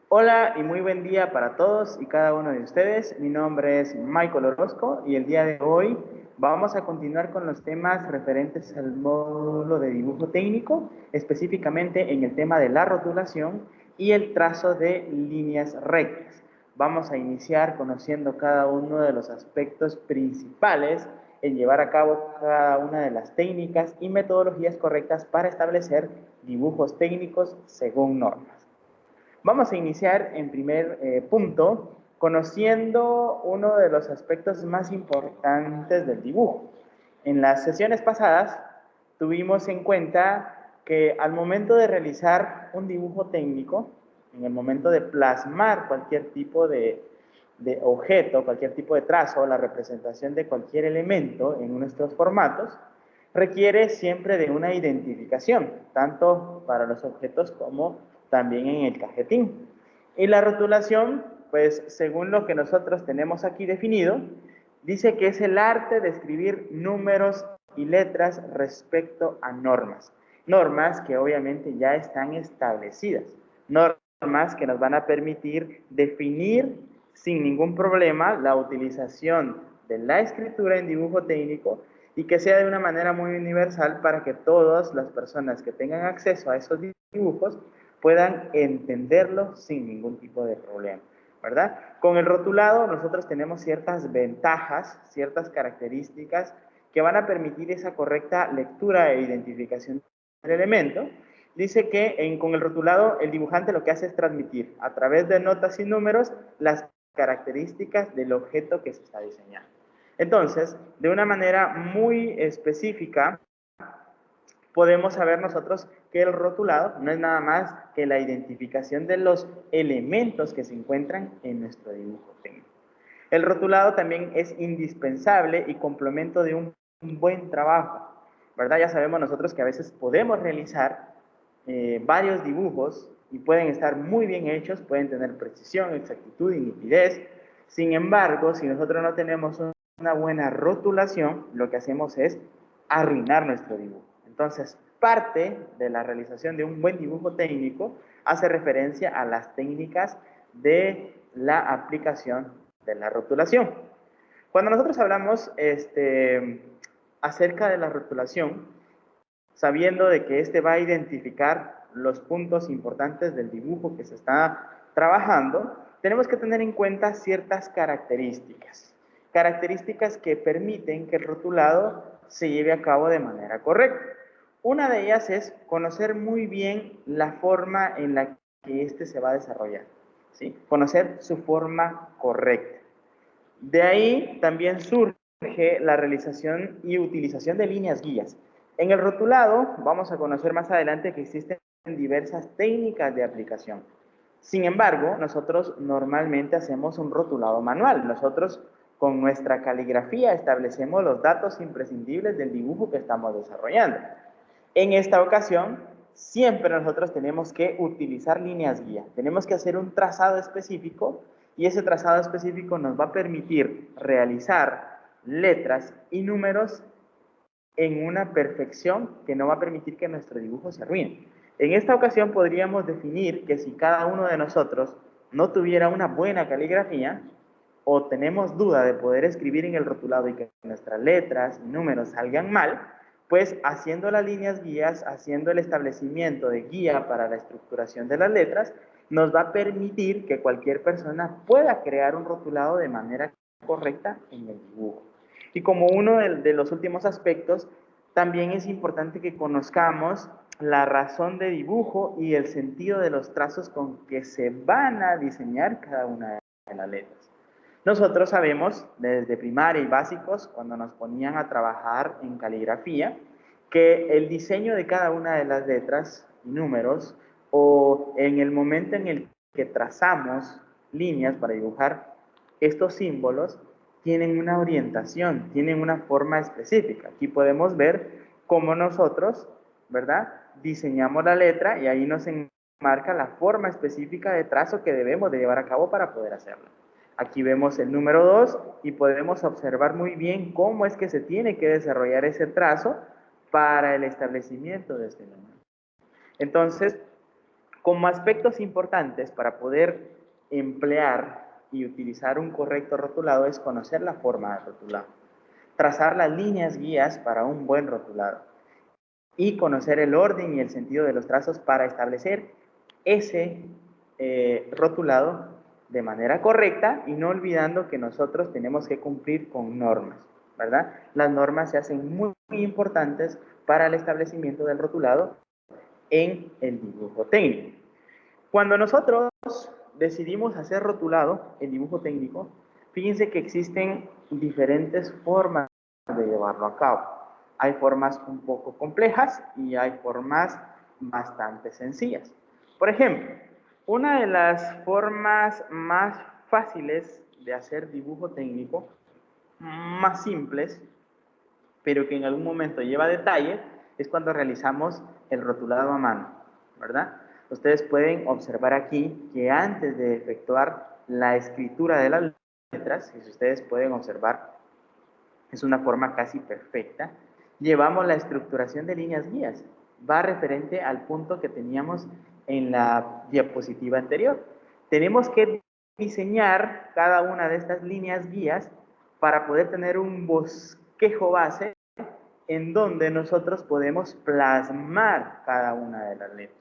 Hola y muy buen día para todos y cada uno de ustedes. Mi nombre es Michael Orozco y el día de hoy vamos a continuar con los temas referentes al módulo de dibujo técnico, específicamente en el tema de la rotulación y el trazo de líneas rectas. Vamos a iniciar conociendo cada uno de los aspectos principales en llevar a cabo cada una de las técnicas y metodologías correctas para establecer dibujos técnicos según normas. Vamos a iniciar en primer punto conociendo uno de los aspectos más importantes del dibujo. En las sesiones pasadas tuvimos en cuenta que al momento de realizar un dibujo técnico, en el momento de plasmar cualquier tipo de objeto, cualquier tipo de trazo, la representación de cualquier elemento en nuestros formatos, requiere siempre de una identificación, tanto para los objetos como también en el cajetín. Y la rotulación, pues según lo que nosotros tenemos aquí definido, dice que es el arte de escribir números y letras respecto a normas. Normas que obviamente ya están establecidas. Normas que nos van a permitir definir sin ningún problema la utilización de la escritura en dibujo técnico y que sea de una manera muy universal para que todas las personas que tengan acceso a esos dibujos puedan entenderlo sin ningún tipo de problema, ¿verdad? Con el rotulado nosotros tenemos ciertas ventajas, ciertas características que van a permitir esa correcta lectura e identificación del elemento. Dice que con el rotulado el dibujante lo que hace es transmitir a través de notas y números las características del objeto que se está diseñando. Entonces, de una manera muy específica, podemos saber nosotros que el rotulado no es nada más que la identificación de los elementos que se encuentran en nuestro dibujo técnico. El rotulado también es indispensable y complemento de un buen trabajo, ¿verdad? Ya sabemos nosotros que a veces podemos realizar varios dibujos y pueden estar muy bien hechos, pueden tener precisión, exactitud y nitidez. Sin embargo, si nosotros no tenemos una buena rotulación, lo que hacemos es arruinar nuestro dibujo. Entonces, parte de la realización de un buen dibujo técnico hace referencia a las técnicas de la aplicación de la rotulación. Cuando nosotros hablamos acerca de la rotulación, sabiendo de que este va a identificar los puntos importantes del dibujo que se está trabajando, tenemos que tener en cuenta ciertas características. Características que permiten que el rotulado se lleve a cabo de manera correcta. Una de ellas es conocer muy bien la forma en la que éste se va a desarrollar, ¿sí? Conocer su forma correcta. De ahí también surge la realización y utilización de líneas guías. En el rotulado vamos a conocer más adelante que existen diversas técnicas de aplicación. Sin embargo, nosotros normalmente hacemos un rotulado manual. Nosotros con nuestra caligrafía establecemos los datos imprescindibles del dibujo que estamos desarrollando. En esta ocasión, siempre nosotros tenemos que utilizar líneas guía. Tenemos que hacer un trazado específico y ese trazado específico nos va a permitir realizar letras y números en una perfección que no va a permitir que nuestro dibujo se arruine. En esta ocasión podríamos definir que si cada uno de nosotros no tuviera una buena caligrafía o tenemos duda de poder escribir en el rotulado y que nuestras letras y números salgan mal, pues haciendo las líneas guías, haciendo el establecimiento de guía para la estructuración de las letras, nos va a permitir que cualquier persona pueda crear un rotulado de manera correcta en el dibujo. Y como uno de los últimos aspectos, también es importante que conozcamos la razón de dibujo y el sentido de los trazos con que se van a diseñar cada una de las letras. Nosotros sabemos desde primaria y básicos, cuando nos ponían a trabajar en caligrafía, que el diseño de cada una de las letras y números, o en el momento en el que trazamos líneas para dibujar estos símbolos, tienen una orientación, tienen una forma específica. Aquí podemos ver cómo nosotros, ¿verdad? Diseñamos la letra y ahí nos enmarca la forma específica de trazo que debemos de llevar a cabo para poder hacerlo. Aquí vemos el número 2 y podemos observar muy bien cómo es que se tiene que desarrollar ese trazo para el establecimiento de este número. Entonces, Como aspectos importantes para poder emplear y utilizar un correcto rotulado es conocer la forma del rotulado, trazar las líneas guías para un buen rotulado y conocer el orden y el sentido de los trazos para establecer ese rotulado de manera correcta y no olvidando que nosotros tenemos que cumplir con normas, ¿verdad? Las normas se hacen muy, muy importantes para el establecimiento del rotulado en el dibujo técnico. Cuando nosotros decidimos hacer rotulado en dibujo técnico, fíjense que existen diferentes formas de llevarlo a cabo. Hay formas un poco complejas y hay formas bastante sencillas. Por ejemplo, una de las formas más fáciles de hacer dibujo técnico, más simples, pero que en algún momento lleva detalle, es cuando realizamos el rotulado a mano, ¿verdad? Ustedes pueden observar aquí que antes de efectuar la escritura de las letras, si ustedes pueden observar, es una forma casi perfecta, llevamos la estructuración de líneas guías. Va referente al punto que teníamos en la diapositiva anterior. Tenemos que diseñar cada una de estas líneas guías para poder tener un bosquejo base en donde nosotros podemos plasmar cada una de las letras.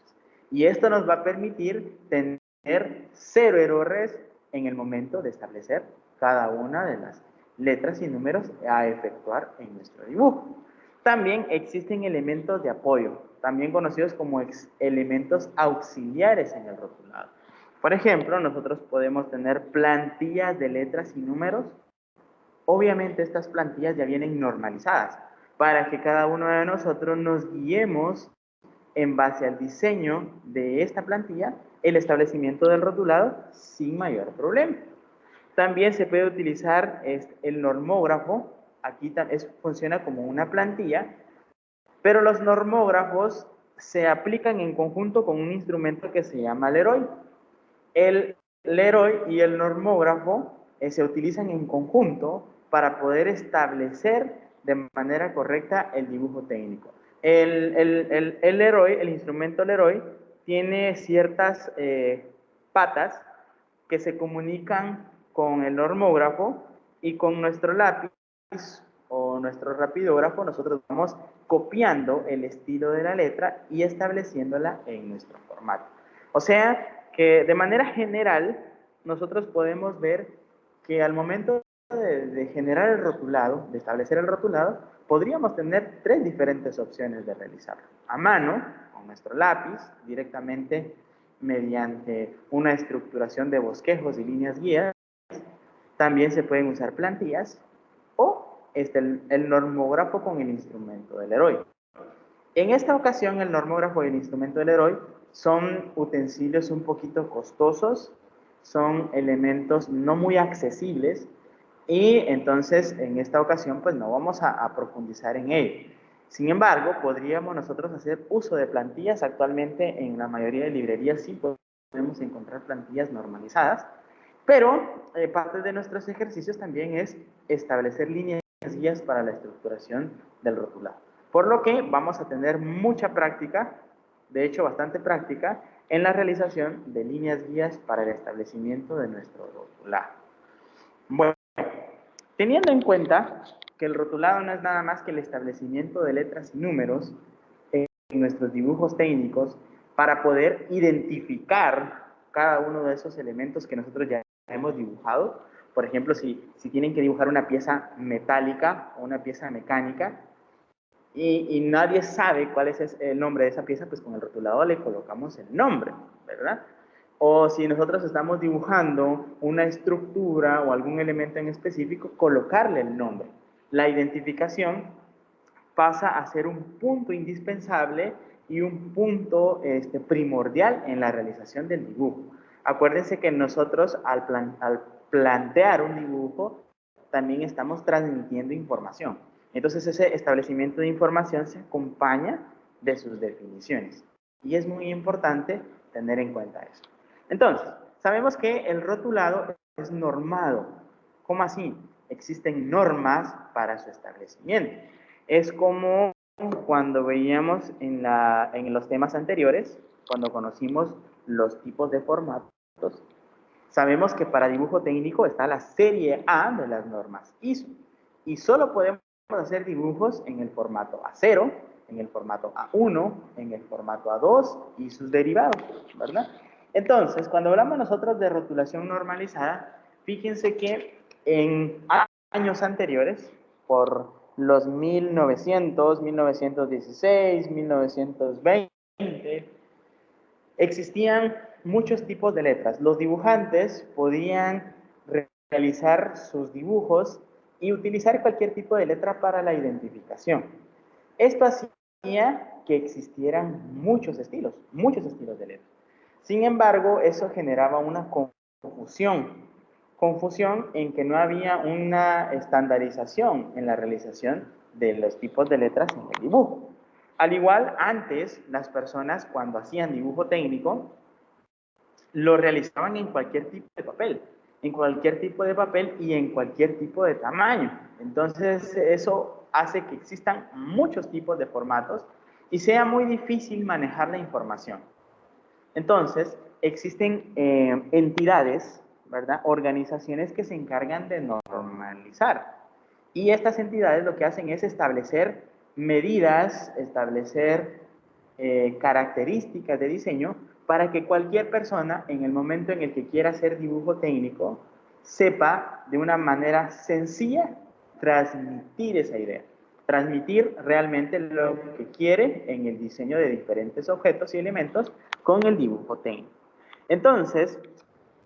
Y esto nos va a permitir tener cero errores en el momento de establecer cada una de las letras y números a efectuar en nuestro dibujo. También existen elementos de apoyo, también conocidos como elementos auxiliares en el rotulado. Por ejemplo, nosotros podemos tener plantillas de letras y números. Obviamente estas plantillas ya vienen normalizadas para que cada uno de nosotros nos guiemos en base al diseño de esta plantilla, el establecimiento del rotulado sin mayor problema. También se puede utilizar el normógrafo, aquí funciona como una plantilla, pero los normógrafos se aplican en conjunto con un instrumento que se llama Leroy. El Leroy y el normógrafo se utilizan en conjunto para poder establecer de manera correcta el dibujo técnico. El Leroy, el instrumento Leroy, tiene ciertas patas que se comunican con el normógrafo y con nuestro lápiz o nuestro rapidógrafo nosotros vamos copiando el estilo de la letra y estableciéndola en nuestro formato. O sea que de manera general nosotros podemos ver que al momento de generar el rotulado, de establecer el rotulado, podríamos tener tres diferentes opciones de realizarlo. A mano, con nuestro lápiz, directamente mediante una estructuración de bosquejos y líneas guías. También se pueden usar plantillas o el normógrafo con el instrumento del Leroy. En esta ocasión, el normógrafo y el instrumento del Leroy son utensilios un poquito costosos, son elementos no muy accesibles y entonces en esta ocasión pues no vamos a profundizar en ello. Sin embargo, podríamos nosotros hacer uso de plantillas. Actualmente en la mayoría de librerías sí podemos encontrar plantillas normalizadas, pero parte de nuestros ejercicios también es establecer líneas guías para la estructuración del rotulado. Por lo que vamos a tener mucha práctica, de hecho bastante práctica, en la realización de líneas guías para el establecimiento de nuestro rotulado. Bueno, teniendo en cuenta que el rotulado no es nada más que el establecimiento de letras y números en nuestros dibujos técnicos para poder identificar cada uno de esos elementos que nosotros ya hemos dibujado. Por ejemplo, si tienen que dibujar una pieza metálica o una pieza mecánica y nadie sabe cuál es el nombre de esa pieza, pues con el rotulador le colocamos el nombre, ¿verdad? O si nosotros estamos dibujando una estructura o algún elemento en específico, colocarle el nombre. La identificación pasa a ser un punto indispensable y un punto primordial en la realización del dibujo. Acuérdense que nosotros al plantear un dibujo también estamos transmitiendo información. Entonces ese establecimiento de información se acompaña de sus definiciones. Y es muy importante tener en cuenta eso. Entonces, sabemos que el rotulado es normado. ¿Cómo así? Existen normas para su establecimiento. Es como cuando veíamos en los temas anteriores, cuando conocimos los tipos de formatos, sabemos que para dibujo técnico está la serie A de las normas ISO. Y solo podemos hacer dibujos en el formato A0, en el formato A1, en el formato A2 y sus derivados, ¿verdad? Entonces, cuando hablamos nosotros de rotulación normalizada, fíjense que en años anteriores, por los 1900, 1916, 1920, existían muchos tipos de letras. Los dibujantes podían realizar sus dibujos y utilizar cualquier tipo de letra para la identificación. Esto hacía que existieran muchos estilos de letras. Sin embargo, eso generaba una confusión en que no había una estandarización en la realización de los tipos de letras en el dibujo. Al igual, antes las personas cuando hacían dibujo técnico lo realizaban en cualquier tipo de papel, y en cualquier tipo de tamaño. Entonces eso hace que existan muchos tipos de formatos y sea muy difícil manejar la información. Entonces existen entidades, ¿verdad? Organizaciones que se encargan de normalizar. Y estas entidades lo que hacen es establecer medidas, establecer características de diseño para que cualquier persona, en el momento en el que quiera hacer dibujo técnico, sepa de una manera sencilla transmitir esa idea. Transmitir realmente lo que quiere en el diseño de diferentes objetos y elementos con el dibujo técnico. Entonces,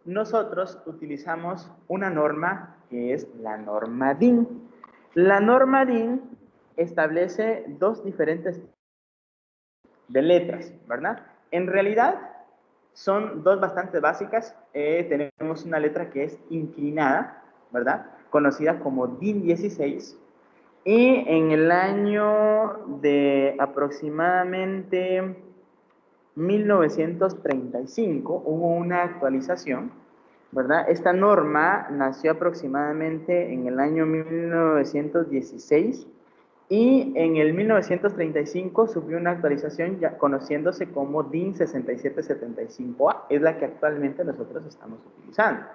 nosotros utilizamos una norma que es la norma DIN. La norma DIN establece dos diferentes de letras, ¿verdad? En realidad son dos bastante básicas. Tenemos una letra que es inclinada, ¿verdad? Conocida como DIN 16. Y en el año de aproximadamente 1935 hubo una actualización, ¿verdad? Esta norma nació aproximadamente en el año 1916 y en el 1935 sufrió una actualización ya conociéndose como DIN 6775A, es la que actualmente nosotros estamos utilizando,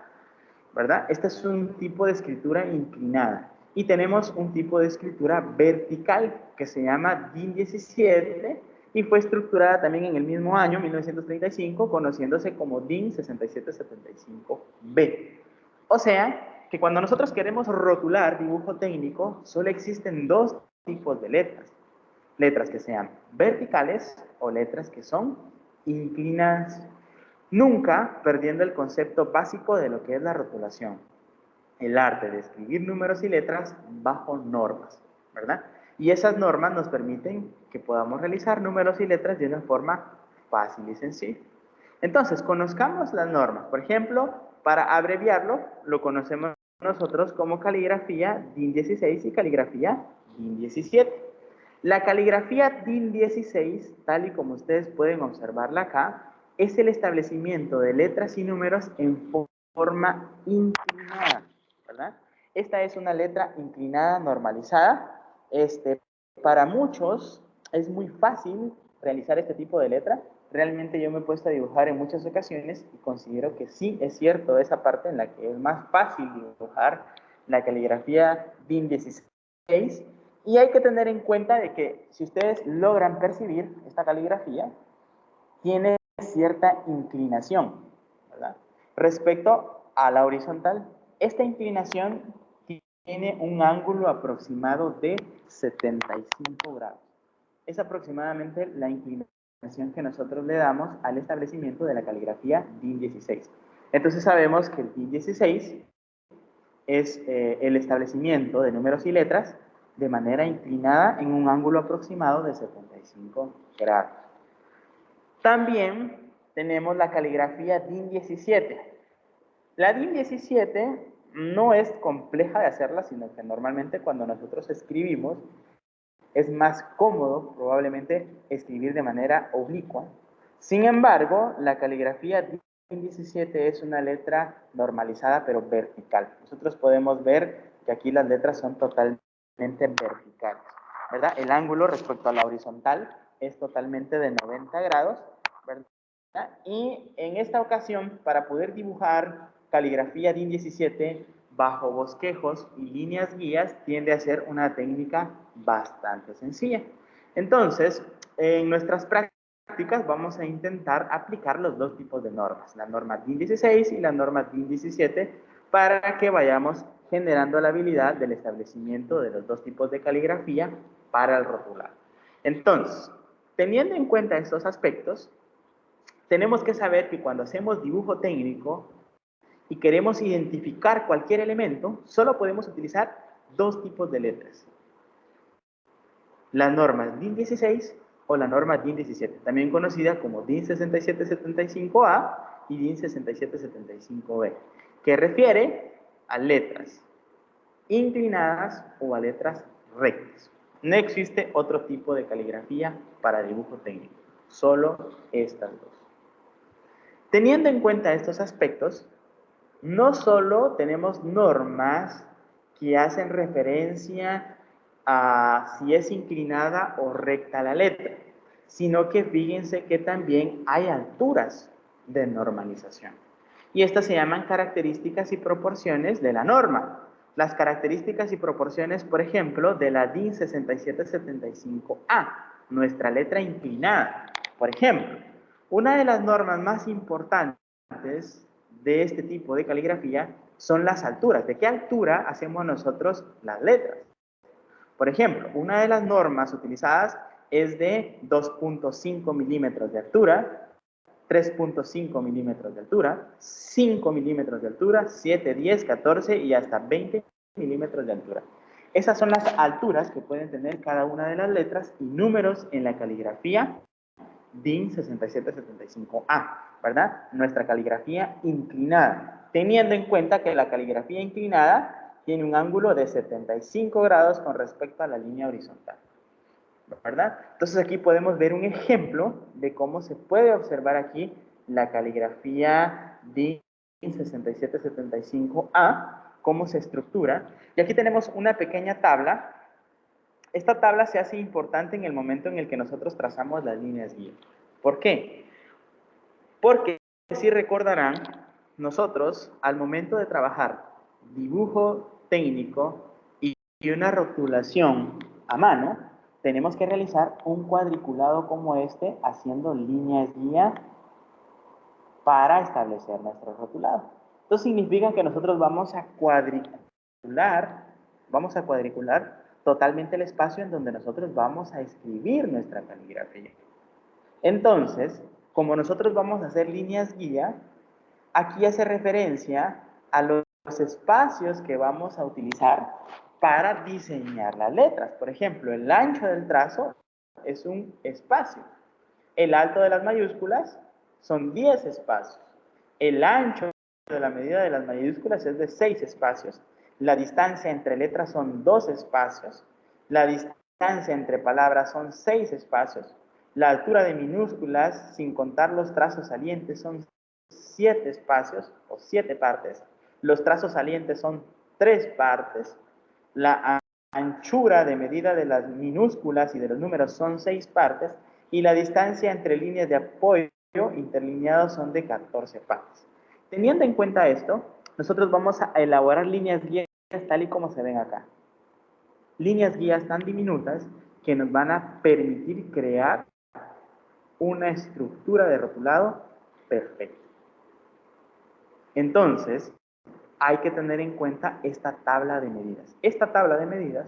¿verdad? Este es un tipo de escritura inclinada y tenemos un tipo de escritura vertical que se llama DIN 17 y fue estructurada también en el mismo año, 1935, conociéndose como DIN 6775B. O sea, que cuando nosotros queremos rotular dibujo técnico, solo existen dos tipos de letras. Letras que sean verticales o letras que son inclinadas. Nunca perdiendo el concepto básico de lo que es la rotulación. El arte de escribir números y letras bajo normas, ¿verdad? Y esas normas nos permiten que podamos realizar números y letras de una forma fácil y sencilla. Entonces, conozcamos las normas. Por ejemplo, para abreviarlo, lo conocemos nosotros como caligrafía DIN 16 y caligrafía DIN 17. La caligrafía DIN 16, tal y como ustedes pueden observarla acá, es el establecimiento de letras y números en forma inclinada, ¿verdad? Esta es una letra inclinada normalizada. Para muchos es muy fácil realizar este tipo de letra. Realmente yo me he puesto a dibujar en muchas ocasiones y considero que sí es cierto esa parte en la que es más fácil dibujar la caligrafía DIN 16. Y hay que tener en cuenta de que si ustedes logran percibir esta caligrafía, tiene cierta inclinación, ¿verdad? Respecto a la horizontal, esta inclinación tiene un ángulo aproximado de 75 grados. Es aproximadamente la inclinación que nosotros le damos al establecimiento de la caligrafía DIN 16. Entonces sabemos que el DIN 16 es el establecimiento de números y letras de manera inclinada en un ángulo aproximado de 75 grados. También tenemos la caligrafía DIN 17. La DIN 17 no es compleja de hacerla, sino que normalmente cuando nosotros escribimos es más cómodo probablemente escribir de manera oblicua. Sin embargo, la caligrafía DIN 17 es una letra normalizada pero vertical. Nosotros podemos ver que aquí las letras son totalmente verticales, ¿verdad? El ángulo respecto a la horizontal es totalmente de 90 grados, ¿verdad? Y en esta ocasión, para poder dibujar caligrafía DIN 17 bajo bosquejos y líneas guías, tiende a ser una técnica bastante sencilla. Entonces, en nuestras prácticas vamos a intentar aplicar los dos tipos de normas, la norma DIN 16 y la norma DIN 17, para que vayamos generando la habilidad del establecimiento de los dos tipos de caligrafía para el rotulado. Entonces, teniendo en cuenta estos aspectos, tenemos que saber que cuando hacemos dibujo técnico y queremos identificar cualquier elemento, solo podemos utilizar dos tipos de letras. La norma DIN 16 o la norma DIN 17, también conocida como DIN 6775A y DIN 6775B, que refiere a letras inclinadas o a letras rectas. No existe otro tipo de caligrafía para dibujo técnico, solo estas dos. Teniendo en cuenta estos aspectos, no solo tenemos normas que hacen referencia a si es inclinada o recta la letra, sino que fíjense que también hay alturas de normalización. Y estas se llaman características y proporciones de la norma. Las características y proporciones, por ejemplo, de la DIN 6775A, nuestra letra inclinada. Por ejemplo, una de las normas más importantes de este tipo de caligrafía son las alturas. ¿De qué altura hacemos nosotros las letras? Por ejemplo, una de las normas utilizadas es de 2.5 milímetros de altura, 3.5 milímetros de altura, 5 milímetros de altura, 7, 10, 14 y hasta 20 milímetros de altura. Esas son las alturas que pueden tener cada una de las letras y números en la caligrafía DIN 6775A, ¿verdad? Nuestra caligrafía inclinada, teniendo en cuenta que la caligrafía inclinada tiene un ángulo de 75 grados con respecto a la línea horizontal, ¿verdad? Entonces aquí podemos ver un ejemplo de cómo se puede observar aquí la caligrafía DIN 6775A, cómo se estructura. Y aquí tenemos una pequeña tabla. Esta tabla se hace importante en el momento en el que nosotros trazamos las líneas guía. ¿Por qué? Porque, si recordarán, nosotros al momento de trabajar dibujo técnico y una rotulación a mano, tenemos que realizar un cuadriculado como este, haciendo líneas guía para establecer nuestro rotulado. Esto significa que nosotros vamos a cuadricular totalmente el espacio en donde nosotros vamos a escribir nuestra caligrafía. Entonces, como nosotros vamos a hacer líneas guía, aquí hace referencia a los espacios que vamos a utilizar para diseñar las letras. Por ejemplo, el ancho del trazo es un espacio. El alto de las mayúsculas son 10 espacios. El ancho de la medida de las mayúsculas es de 6 espacios. La distancia entre letras son 2 espacios. La distancia entre palabras son 6 espacios. La altura de minúsculas, sin contar los trazos salientes, son 7 espacios o 7 partes. Los trazos salientes son 3 partes. La anchura de medida de las minúsculas y de los números son 6 partes. Y la distancia entre líneas de apoyo interlineados son de 14 partes. Teniendo en cuenta esto, nosotros vamos a elaborar líneas guías tal y como se ven acá. Líneas guías tan diminutas que nos van a permitir crear una estructura de rotulado perfecta. Entonces, hay que tener en cuenta esta tabla de medidas. Esta tabla de medidas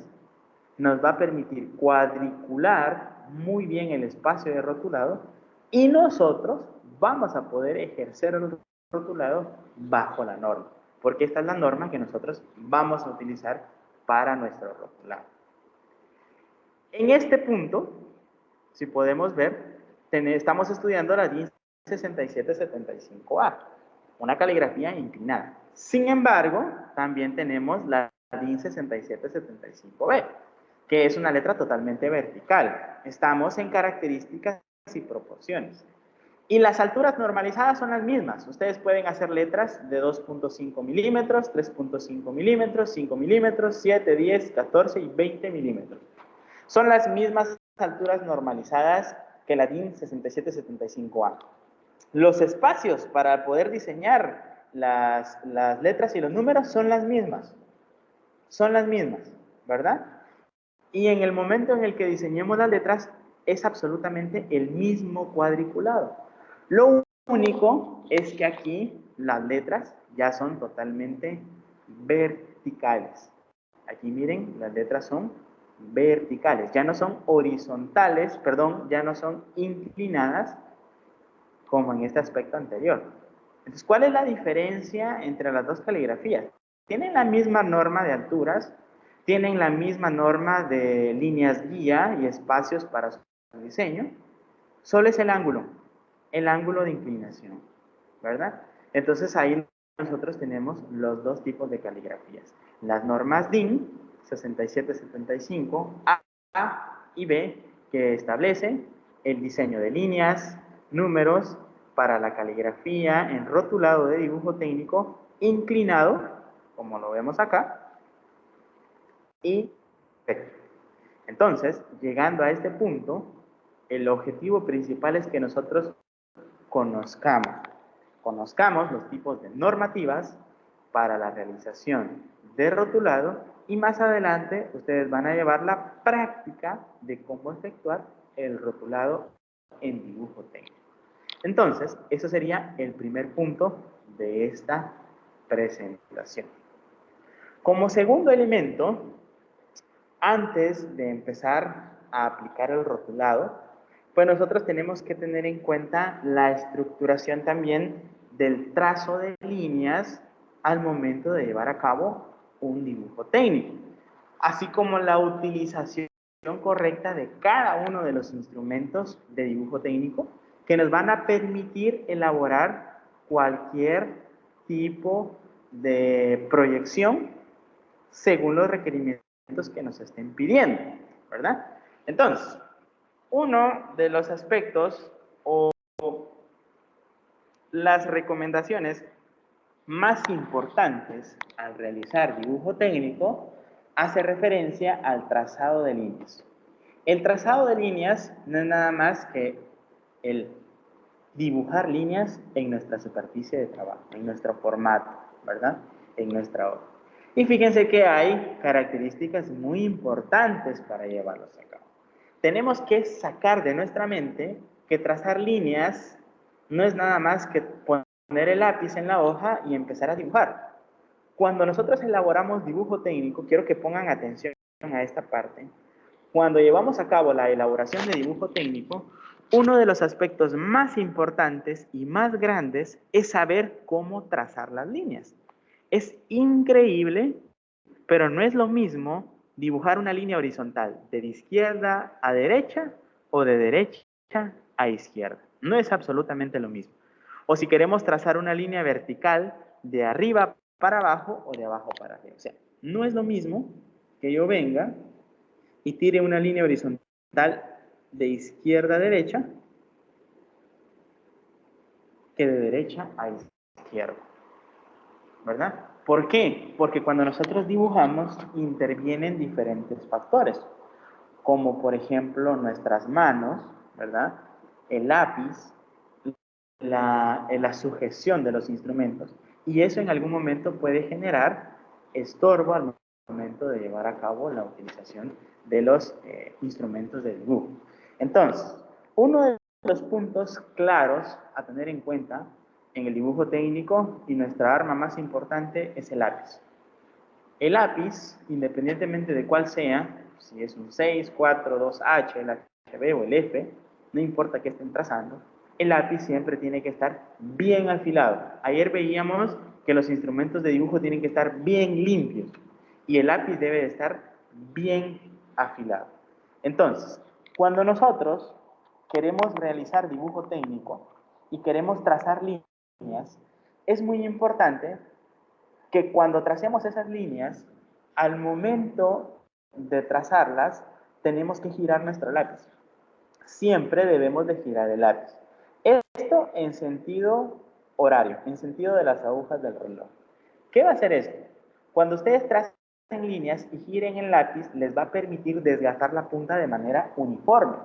nos va a permitir cuadricular muy bien el espacio de rotulado y nosotros vamos a poder ejercer el rotulado bajo la norma, porque esta es la norma que nosotros vamos a utilizar para nuestro rotulado. En este punto, si podemos ver, estamos estudiando la DIN 6775A, una caligrafía inclinada. Sin embargo, también tenemos la DIN 6775B, que es una letra totalmente vertical. Estamos en características y proporciones. Y las alturas normalizadas son las mismas. Ustedes pueden hacer letras de 2.5 milímetros, 3.5 milímetros, 5 milímetros, 7, 10, 14 y 20 milímetros. Son las mismas alturas normalizadas que la DIN 6775A. Los espacios para poder diseñar las letras y los números son las mismas. Son las mismas, ¿verdad? Y en el momento en el que diseñemos las letras, es absolutamente el mismo cuadriculado. Lo único es que aquí las letras ya son totalmente verticales. Aquí miren, las letras son verticales, ya no son horizontales, perdón, ya no son inclinadas como en este aspecto anterior. Entonces, ¿cuál es la diferencia entre las dos caligrafías? Tienen la misma norma de alturas, tienen la misma norma de líneas guía y espacios para su diseño, solo es el ángulo de inclinación, ¿verdad? Entonces ahí nosotros tenemos los dos tipos de caligrafías. Las normas DIN 6775 A y B, que establecen el diseño de líneas, números para la caligrafía en rotulado de dibujo técnico inclinado, como lo vemos acá, y recto. Entonces, llegando a este punto, el objetivo principal es que nosotros conozcamos los tipos de normativas para la realización de rotulado y más adelante ustedes van a llevar la práctica de cómo efectuar el rotulado en dibujo técnico. Entonces, eso sería el primer punto de esta presentación. Como segundo elemento, antes de empezar a aplicar el rotulado, pues nosotros tenemos que tener en cuenta la estructuración también del trazo de líneas al momento de llevar a cabo un dibujo técnico, así como la utilización correcta de cada uno de los instrumentos de dibujo técnico que nos van a permitir elaborar cualquier tipo de proyección según los requerimientos que nos estén pidiendo, ¿verdad? Entonces, uno de los aspectos o las recomendaciones más importantes al realizar dibujo técnico hace referencia al trazado de líneas. El trazado de líneas no es nada más que el dibujar líneas en nuestra superficie de trabajo, en nuestro formato, ¿verdad? En nuestra obra. Y fíjense que hay características muy importantes para llevarlos a cabo. Tenemos que sacar de nuestra mente que trazar líneas no es nada más que poner el lápiz en la hoja y empezar a dibujar. Cuando nosotros elaboramos dibujo técnico, quiero que pongan atención a esta parte. Cuando llevamos a cabo la elaboración de dibujo técnico, uno de los aspectos más importantes y más grandes es saber cómo trazar las líneas. Es increíble, pero no es lo mismo dibujar una línea horizontal de izquierda a derecha o de derecha a izquierda. No es absolutamente lo mismo. O si queremos trazar una línea vertical de arriba para abajo o de abajo para arriba. O sea, no es lo mismo que yo venga y tire una línea horizontal de izquierda a derecha que de derecha a izquierda, ¿verdad? ¿Por qué? Porque cuando nosotros dibujamos intervienen diferentes factores, como por ejemplo nuestras manos, ¿verdad? El lápiz, la sujeción de los instrumentos, y eso en algún momento puede generar estorbo al momento de llevar a cabo la utilización de los instrumentos de dibujo. Entonces, uno de los puntos claros a tener en cuenta en el dibujo técnico y nuestra arma más importante es el lápiz. El lápiz, independientemente de cuál sea, si es un 6, 4, 2H, el HB o el F, no importa qué estén trazando, el lápiz siempre tiene que estar bien afilado. Ayer veíamos que los instrumentos de dibujo tienen que estar bien limpios y el lápiz debe de estar bien afilado. Entonces, cuando nosotros queremos realizar dibujo técnico y queremos trazar líneas, es muy importante que cuando tracemos esas líneas, al momento de trazarlas, tenemos que girar nuestro lápiz. Siempre debemos de girar el lápiz. Esto en sentido horario, en sentido de las agujas del reloj. ¿Qué va a hacer esto? Cuando ustedes tracen líneas y giren el lápiz, les va a permitir desgastar la punta de manera uniforme.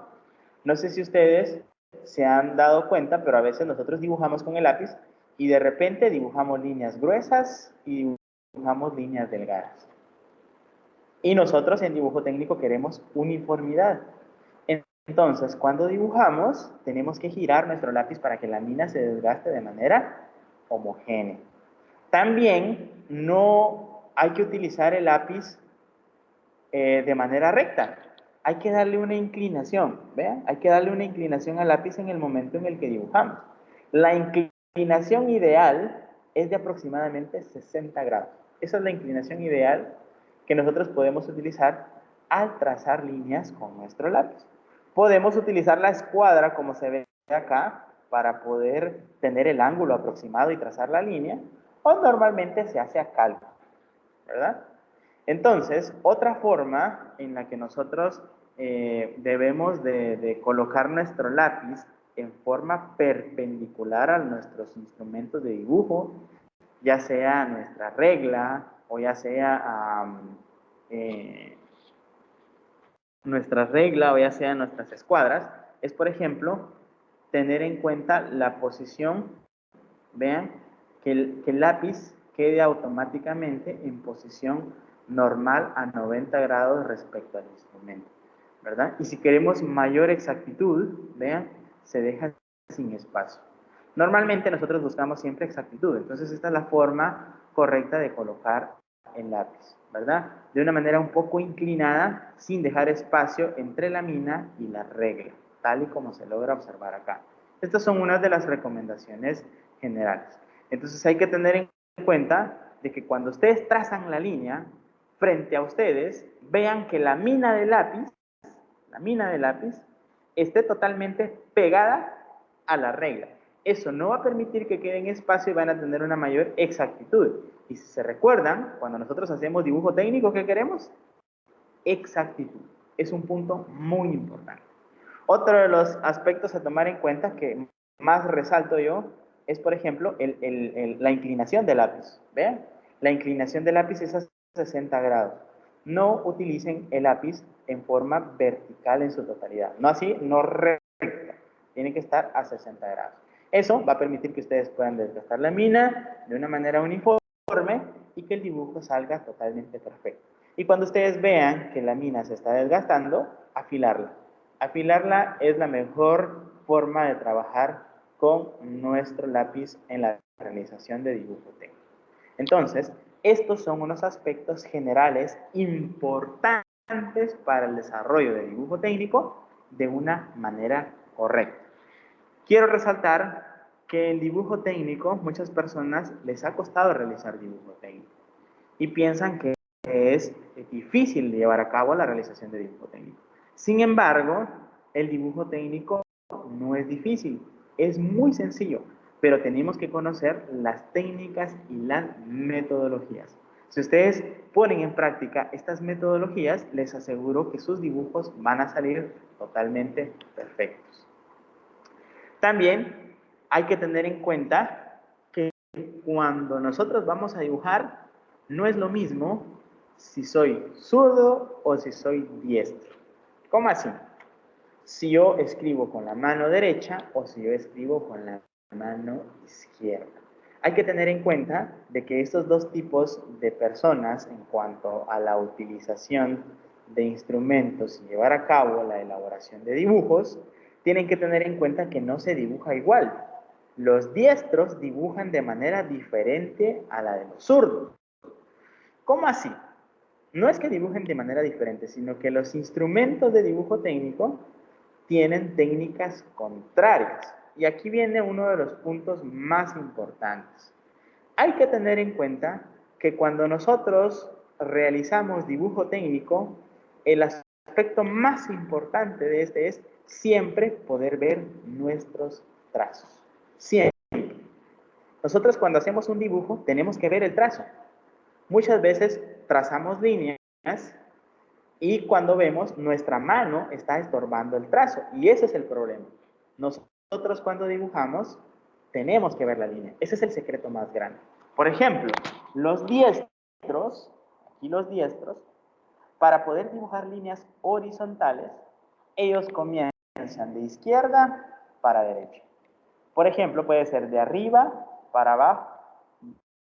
No sé si ustedes se han dado cuenta, pero a veces nosotros dibujamos con el lápiz y de repente dibujamos líneas gruesas y dibujamos líneas delgadas. Y nosotros en dibujo técnico queremos uniformidad. Entonces, cuando dibujamos, tenemos que girar nuestro lápiz para que la mina se desgaste de manera homogénea. También no hay que utilizar el lápiz de manera recta. Hay que darle una inclinación, ¿vean? Hay que darle una inclinación al lápiz en el momento en el que dibujamos. La inclinación ideal es de aproximadamente 60 grados. Esa es la inclinación ideal que nosotros podemos utilizar al trazar líneas con nuestro lápiz. Podemos utilizar la escuadra, como se ve acá, para poder tener el ángulo aproximado y trazar la línea, o normalmente se hace a cálculo, ¿verdad? Entonces, otra forma en la que nosotros debemos de colocar nuestro lápiz en forma perpendicular a nuestros instrumentos de dibujo, ya sea nuestra regla o ya sea nuestras escuadras, es, por ejemplo, tener en cuenta la posición, vean, que el lápiz quede automáticamente en posición normal a 90 grados respecto al instrumento, ¿verdad? Y si queremos mayor exactitud, vean, se deja sin espacio. Normalmente nosotros buscamos siempre exactitud, entonces esta es la forma correcta de colocar el lápiz, ¿verdad? De una manera un poco inclinada, sin dejar espacio entre la mina y la regla, tal y como se logra observar acá. Estas son unas de las recomendaciones generales. Entonces hay que tener en cuenta de que cuando ustedes trazan la línea, frente a ustedes, vean que la mina del lápiz, esté totalmente pegada a la regla. Eso no va a permitir que quede en espacio y van a tener una mayor exactitud. Y si se recuerdan, cuando nosotros hacemos dibujo técnico, ¿qué queremos? Exactitud. Es un punto muy importante. Otro de los aspectos a tomar en cuenta que más resalto yo es, por ejemplo, la inclinación del lápiz. ¿Vean? La inclinación del lápiz es a 60 grados. No utilicen el lápiz en forma vertical en su totalidad. No así, no recta. Tiene que estar a 60 grados. Eso va a permitir que ustedes puedan desgastar la mina de una manera uniforme y que el dibujo salga totalmente perfecto. Y cuando ustedes vean que la mina se está desgastando, afilarla. Afilarla es la mejor forma de trabajar con nuestro lápiz en la realización de dibujo técnico. Entonces, estos son unos aspectos generales importantes para el desarrollo de dibujo técnico de una manera correcta. Quiero resaltar que el dibujo técnico, muchas personas les ha costado realizar dibujo técnico y piensan que es difícil llevar a cabo la realización de dibujo técnico. Sin embargo, el dibujo técnico no es difícil, es muy sencillo, pero tenemos que conocer las técnicas y las metodologías. Si ustedes ponen en práctica estas metodologías, les aseguro que sus dibujos van a salir totalmente perfectos. También hay que tener en cuenta que cuando nosotros vamos a dibujar, no es lo mismo si soy zurdo o si soy diestro. ¿Cómo así? Si yo escribo con la mano derecha o si yo escribo con la mano izquierda. Hay que tener en cuenta de que estos dos tipos de personas, en cuanto a la utilización de instrumentos y llevar a cabo la elaboración de dibujos, tienen que tener en cuenta que no se dibuja igual. Los diestros dibujan de manera diferente a la de los zurdos. ¿Cómo así? No es que dibujen de manera diferente, sino que los instrumentos de dibujo técnico tienen técnicas contrarias. Y aquí viene uno de los puntos más importantes. Hay que tener en cuenta que cuando nosotros realizamos dibujo técnico, el aspecto más importante de este es siempre poder ver nuestros trazos. Siempre. Nosotros cuando hacemos un dibujo tenemos que ver el trazo. Muchas veces trazamos líneas y cuando vemos nuestra mano está estorbando el trazo y ese es el problema. Nosotros cuando dibujamos tenemos que ver la línea. Ese es el secreto más grande. Por ejemplo, los diestros, para poder dibujar líneas horizontales, ellos comienzan de izquierda para derecha. Por ejemplo, puede ser de arriba para abajo,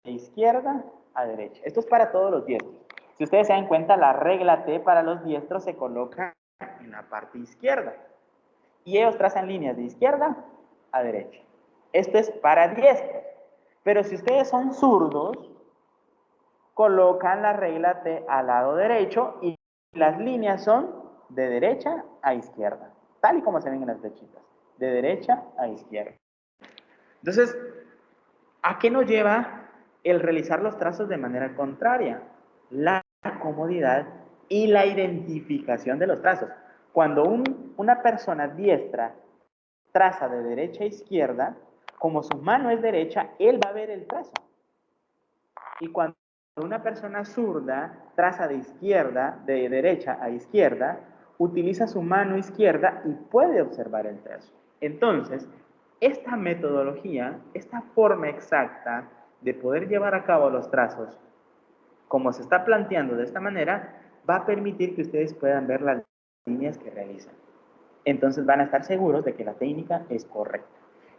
de izquierda a derecha. Esto es para todos los diestros. Si ustedes se dan cuenta, la regla T para los diestros se coloca en la parte izquierda. Y ellos trazan líneas de izquierda a derecha. Esto es para diestros. Pero si ustedes son zurdos, colocan la regla T al lado derecho y las líneas son de derecha a izquierda, tal y como se ven en las flechitas, de derecha a izquierda. Entonces, ¿a qué nos lleva el realizar los trazos de manera contraria? La comodidad y la identificación de los trazos. Cuando una persona diestra traza de derecha a izquierda, como su mano es derecha, él va a ver el trazo. Y cuando una persona zurda traza de derecha a izquierda, utiliza su mano izquierda y puede observar el trazo. Entonces, esta metodología, esta forma exacta de poder llevar a cabo los trazos, como se está planteando de esta manera, va a permitir que ustedes puedan ver las líneas que realizan. Entonces van a estar seguros de que la técnica es correcta.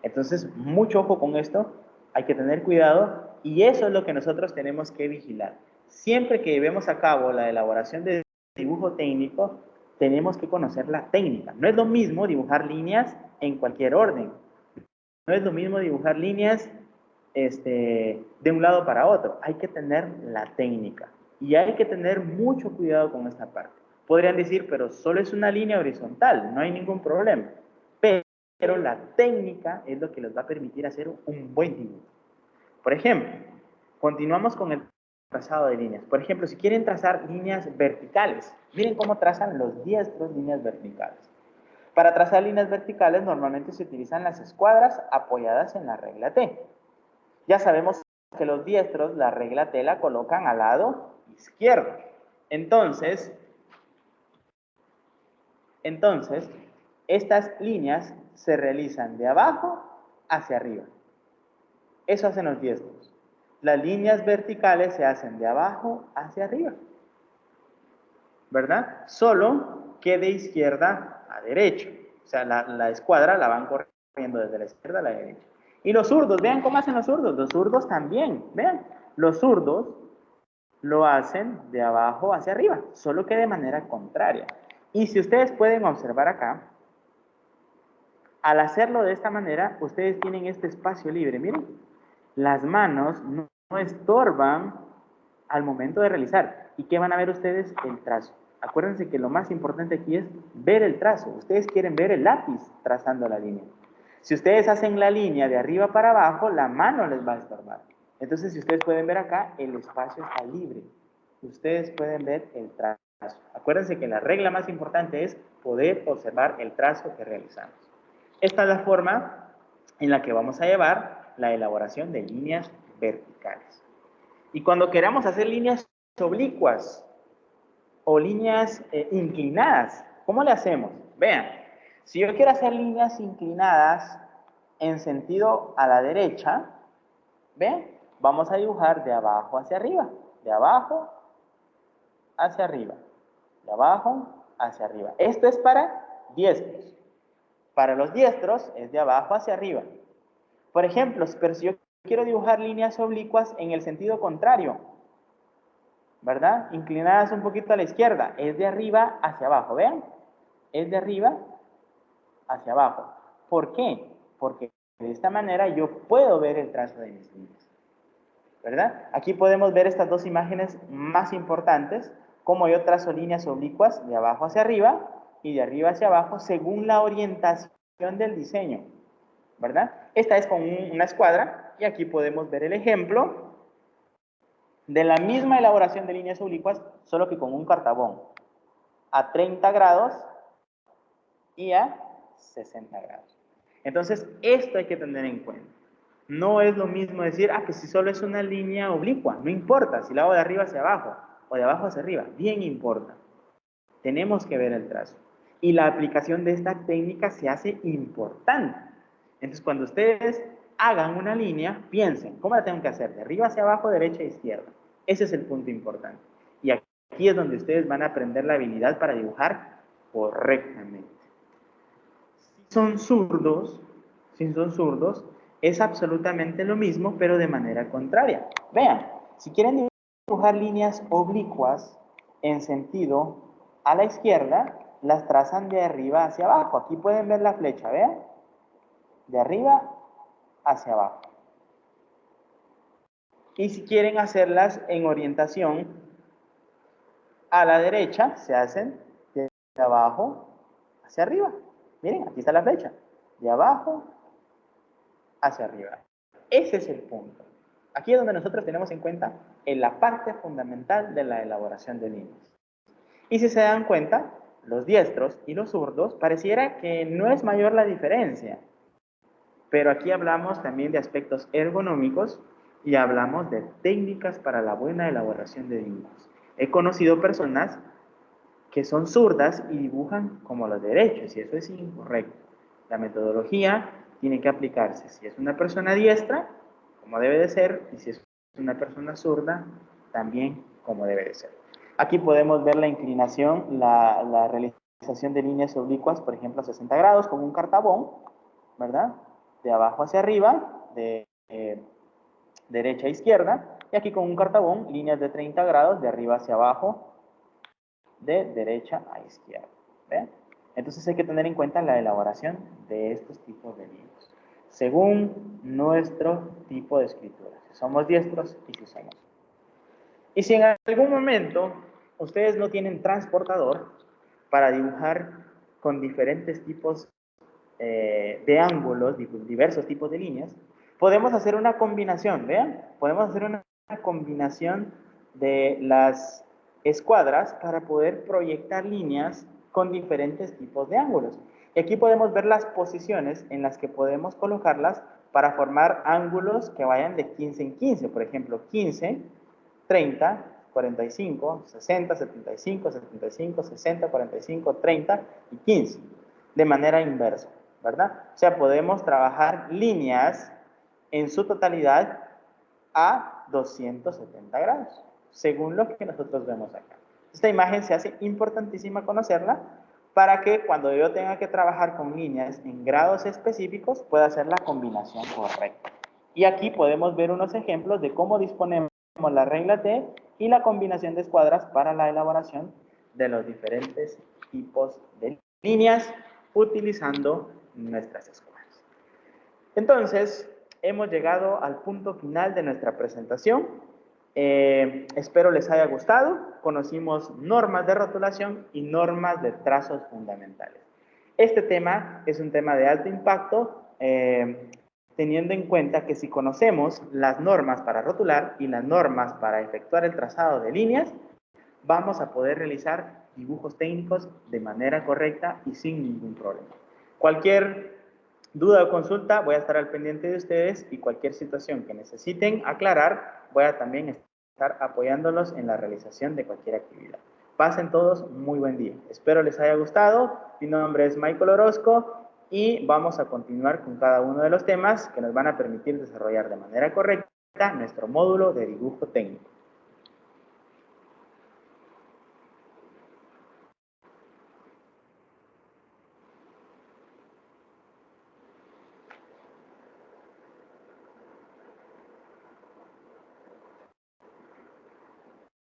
Entonces, mucho ojo con esto, hay que tener cuidado y eso es lo que nosotros tenemos que vigilar. Siempre que llevemos a cabo la elaboración de dibujo técnico, tenemos que conocer la técnica. No es lo mismo dibujar líneas en cualquier orden. No es lo mismo dibujar líneas de un lado para otro. Hay que tener la técnica y hay que tener mucho cuidado con esta parte. Podrían decir, pero solo es una línea horizontal, no hay ningún problema. Pero la técnica es lo que les va a permitir hacer un buen dibujo. Por ejemplo, continuamos con el trazado de líneas. Por ejemplo, si quieren trazar líneas verticales, miren cómo trazan los diestros líneas verticales. Para trazar líneas verticales normalmente se utilizan las escuadras apoyadas en la regla T. Ya sabemos que los diestros la regla T la colocan al lado izquierdo. Entonces, estas líneas se realizan de abajo hacia arriba. Eso hacen los diestros. Las líneas verticales se hacen de abajo hacia arriba, ¿verdad? Solo que de izquierda a derecha. O sea, la escuadra la van corriendo desde la izquierda a la derecha. Y los zurdos, vean cómo hacen los zurdos. Los zurdos también, vean. Los zurdos lo hacen de abajo hacia arriba, solo que de manera contraria. Y si ustedes pueden observar acá, al hacerlo de esta manera, ustedes tienen este espacio libre. Miren, las manos no estorban al momento de realizar. ¿Y qué van a ver ustedes? El trazo. Acuérdense que lo más importante aquí es ver el trazo. Ustedes quieren ver el lápiz trazando la línea. Si ustedes hacen la línea de arriba para abajo, la mano les va a estorbar. Entonces, si ustedes pueden ver acá, el espacio está libre. Ustedes pueden ver el trazo. Acuérdense que la regla más importante es poder observar el trazo que realizamos. Esta es la forma en la que vamos a llevar la elaboración de líneas verticales. Y cuando queramos hacer líneas oblicuas o líneas inclinadas, ¿cómo le hacemos? Vean, si yo quiero hacer líneas inclinadas en sentido a la derecha, vean, vamos a dibujar de abajo hacia arriba, de abajo hacia arriba, de abajo hacia arriba. Esto es para diestros. Para los diestros es de abajo hacia arriba. Por ejemplo, pero si yo quiero dibujar líneas oblicuas en el sentido contrario, ¿verdad? Inclinadas un poquito a la izquierda, es de arriba hacia abajo, ¿vean? Es de arriba hacia abajo. ¿Por qué? Porque de esta manera yo puedo ver el trazo de mis líneas, ¿verdad? Aquí podemos ver estas dos imágenes más importantes, cómo yo trazo líneas oblicuas de abajo hacia arriba y de arriba hacia abajo según la orientación del diseño, ¿verdad? Esta es con una escuadra y aquí podemos ver el ejemplo de la misma elaboración de líneas oblicuas, solo que con un cartabón a 30 grados y a 60 grados. Entonces, esto hay que tener en cuenta. No es lo mismo decir, que si solo es una línea oblicua, no importa si la hago de arriba hacia abajo o de abajo hacia arriba, bien importa. Tenemos que ver el trazo. Y la aplicación de esta técnica se hace importante. Entonces, cuando ustedes hagan una línea, piensen, ¿cómo la tengo que hacer? De arriba hacia abajo, derecha a izquierda. Ese es el punto importante. Y aquí es donde ustedes van a aprender la habilidad para dibujar correctamente. son zurdos, si son zurdos, es absolutamente lo mismo, pero de manera contraria. Vean, si quieren dibujar líneas oblicuas en sentido a la izquierda, las trazan de arriba hacia abajo. Aquí pueden ver la flecha, vean, de arriba hacia abajo. Y si quieren hacerlas en orientación a la derecha, se hacen de abajo hacia arriba. Miren, aquí está la flecha, de abajo hacia arriba. Ese es el punto. Aquí es donde nosotros tenemos en cuenta en la parte fundamental de la elaboración de líneas. Y si se dan cuenta, los diestros y los zurdos pareciera que no es mayor la diferencia. Pero aquí hablamos también de aspectos ergonómicos y hablamos de técnicas para la buena elaboración de dibujos. He conocido personas que son zurdas y dibujan como los derechos, y eso es incorrecto. La metodología tiene que aplicarse si es una persona diestra, como debe de ser, y si es una persona zurda, también como debe de ser. Aquí podemos ver la inclinación, la realización de líneas oblicuas, por ejemplo, a 60 grados con un cartabón, ¿verdad? De abajo hacia arriba, de derecha a izquierda, y aquí con un cartabón, líneas de 30 grados de arriba hacia abajo, de derecha a izquierda. ¿Ven? Entonces hay que tener en cuenta la elaboración de estos tipos de libros, según nuestro tipo de escritura, si somos diestros y si somos. Y si en algún momento ustedes no tienen transportador para dibujar con diferentes tipos de ángulos, diversos tipos de líneas, podemos hacer una combinación, ¿vean? Podemos hacer una combinación de las escuadras para poder proyectar líneas con diferentes tipos de ángulos. Y aquí podemos ver las posiciones en las que podemos colocarlas para formar ángulos que vayan de 15 en 15, por ejemplo, 15, 30, 45, 60, 75, 75, 60, 45, 30 y 15, de manera inversa, ¿verdad? O sea, podemos trabajar líneas en su totalidad a 270 grados, según lo que nosotros vemos acá. Esta imagen se hace importantísima conocerla para que cuando yo tenga que trabajar con líneas en grados específicos pueda hacer la combinación correcta. Y aquí podemos ver unos ejemplos de cómo disponemos la regla T y la combinación de escuadras para la elaboración de los diferentes tipos de líneas utilizando nuestras escuadras. Entonces, hemos llegado al punto final de nuestra presentación. Espero les haya gustado. Conocimos normas de rotulación y normas de trazos fundamentales. Este tema es un tema de alto impacto, teniendo en cuenta que si conocemos las normas para rotular y las normas para efectuar el trazado de líneas, vamos a poder realizar dibujos técnicos de manera correcta y sin ningún problema. Cualquier duda o consulta, voy a estar al pendiente de ustedes y cualquier situación que necesiten aclarar, voy a también estar apoyándolos en la realización de cualquier actividad. Pasen todos muy buen día. Espero les haya gustado. Mi nombre es Michael Orozco y vamos a continuar con cada uno de los temas que nos van a permitir desarrollar de manera correcta nuestro módulo de dibujo técnico.